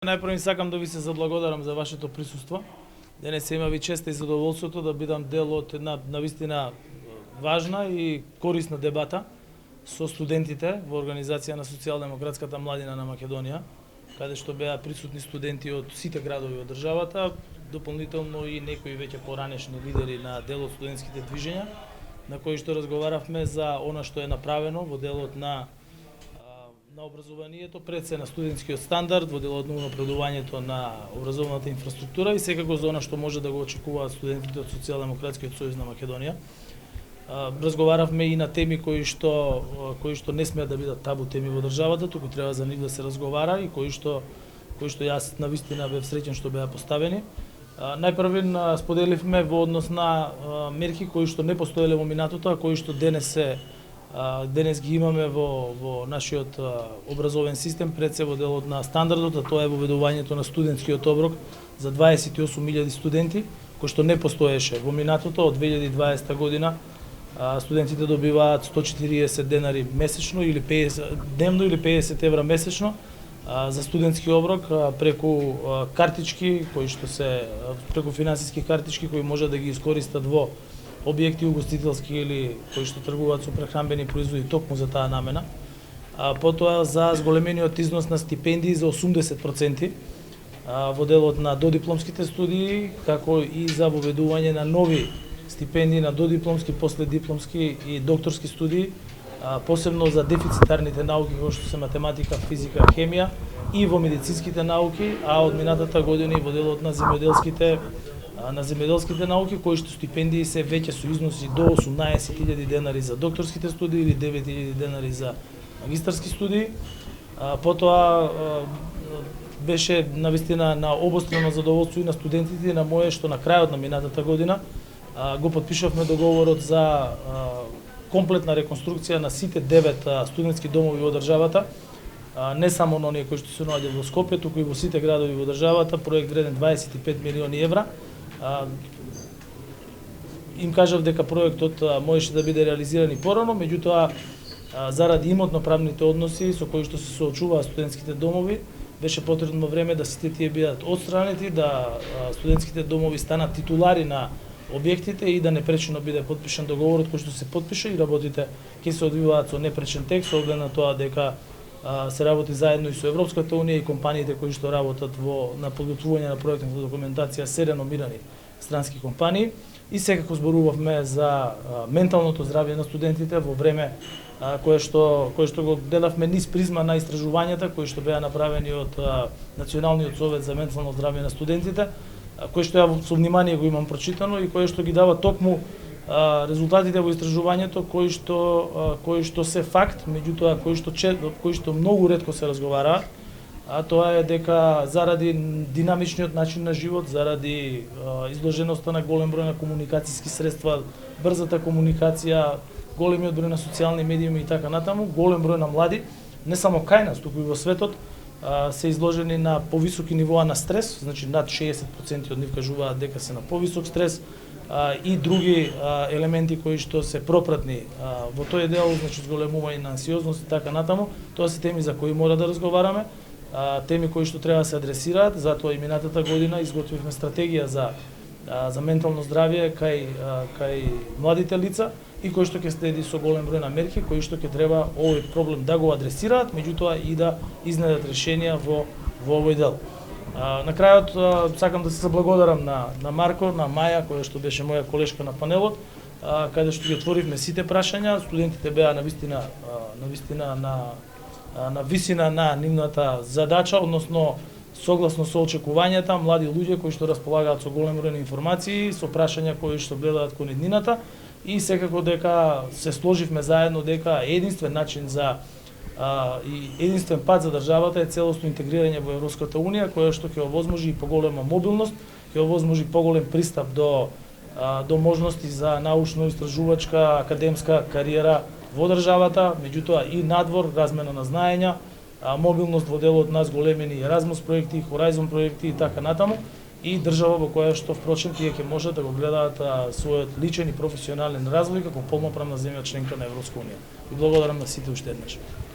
Најпрво сакам да ви се заблагодарам за вашето присуство. Денес има ви честа и задоволството да бидам дел од една навистина важна и корисна дебата со студентите во Организација на социјалдемократската младина на Македонија, каде што беа присутни студенти од сите градови од државата, дополнително и некои веќе поранешни лидери на дел од студентските движења, на кои што разговаравме за она што е направено во делот на образованието, пред се на студентскиот стандард, во делот на напредувањето на образовната инфраструктура и секако за она што може да го очекуваат студентите од Социјалдемократскиот сојуз на Македонија. Разговаравме и на теми кои што не смеат да бидат табу теми во државата, туку треба за нив да се разговара и кои што јас навистина бев среќен што беа поставени. Најпрвен споделивме во однос на мерки кои што не постоеле во минатото, а кои што денес ги имаме во нашиот образовен систем, пред се во делот на стандардот, а тоа е воведувањето на студентскиот оброк за 28.000 студенти, кој што не постоеше во минатото. Од 2020 година студентите добиваат 140 денари месечно или 50 дневно или 50 евра месечно за студентски оброк преку картички преку финансиски картички кои може да ги искористат во објекти угостителски или кои што тргуваат со прехранбени производи токму за таа намена. Потоа за зголемениот износ на стипендии за 80% во делот на додипломските студии, како и за воведување на нови стипендии на додипломски, последипломски и докторски студии, посебно за дефицитарните науки кои што се математика, физика, хемија и во медицинските науки, а од минатата година и во делот на земјоделските науки, кои што стипендии се веќе со износи до 18.000 денари за докторските студии или 9.000 денари за магистарски студии. Потоа беше навистина на обострано задоволство и на студентите и на моје што на крајот на минатата година го потпишавме договорот за комплетна реконструкција на сите 9 студентски домови во државата, не само на оние кои што се наоѓаат во Скопје, туку и во сите градови во државата, проект вреден 25 милиони евра. Им кажав дека проектот можеше да биде реализиран и порано, меѓутоа заради имотно-правните односи со кои што се соочуваат студентските домови, беше потребно време да сите тие бидат отстранети, да студентските домови станат титулари на објектите и да непречено биде потпишан договорот кој што се потпиша и работите ќе се одвиваат со непречен тек, со оглед на тоа дека се работи заедно и со Европската унија и компаниите кои што работат на подготвување на проектната документација се реномирани странски компании. И секако зборувавме за менталното здравје на студентите во време кое што го гледавме низ призма на истражувањата кои што беа направени од Националниот совет за ментално здравје на студентите, кој што ја со внимание го имам прочитано и кој што ги дава токму резултатите во истражувањето кои што се факт, меѓутоа кои што многу ретко се разговараат, а тоа е дека заради динамичниот начин на живот, заради изложеноста на голем број на комуникацијски средства, брзата комуникација, големиот број на социјални медиуми и така натаму, голем број на млади, не само кај нас, туку и во светот, се изложени на повисоки нивоа на стрес, значи над 60% од нив кажуваат дека се на повисок стрес, и други елементи кои што се пропратни во тој дел, значи зголемување на анксиозност и така натаму. Тоа се теми за кои мора да разговараме, теми кои што треба да се адресираат, затоа и минатата година изготвивме стратегија за ментално здравје кај младите лица и кој што ќе следи со голем број на мерки кои што ќе треба овој проблем да го адресираат, меѓутоа и да изнедат решенија во овој дел. На крајот сакам да се заблагодарам на Марко, на Маја, која што беше моја колешка на панелот, каде што ги отворивме сите прашања. Студентите беа навистина на висина на нивната задача, односно согласно со очекувањата, млади луѓе кои што располагаат со голем број на информации, со прашања кои што гледаат кон иднината и секако дека се сложивме заедно дека единствен начин и единствен пат за државата е целосно интегрирање во Европската унија, која што ќе овозможи и поголема мобилност, ќе овозможи поголем пристап до можности за научно-истражувачка, академска кариера во државата, меѓутоа и надвор, размена на знаења, мобилност во делот на зголемени Еразмус проекти, Хорайзон проекти и така натаму, и држава во која што впрочем тие ќе можат да го гледаат својот личен и професионален развој како полноправна земја членка на Европска унија. И благодарам на сите уште еднаш.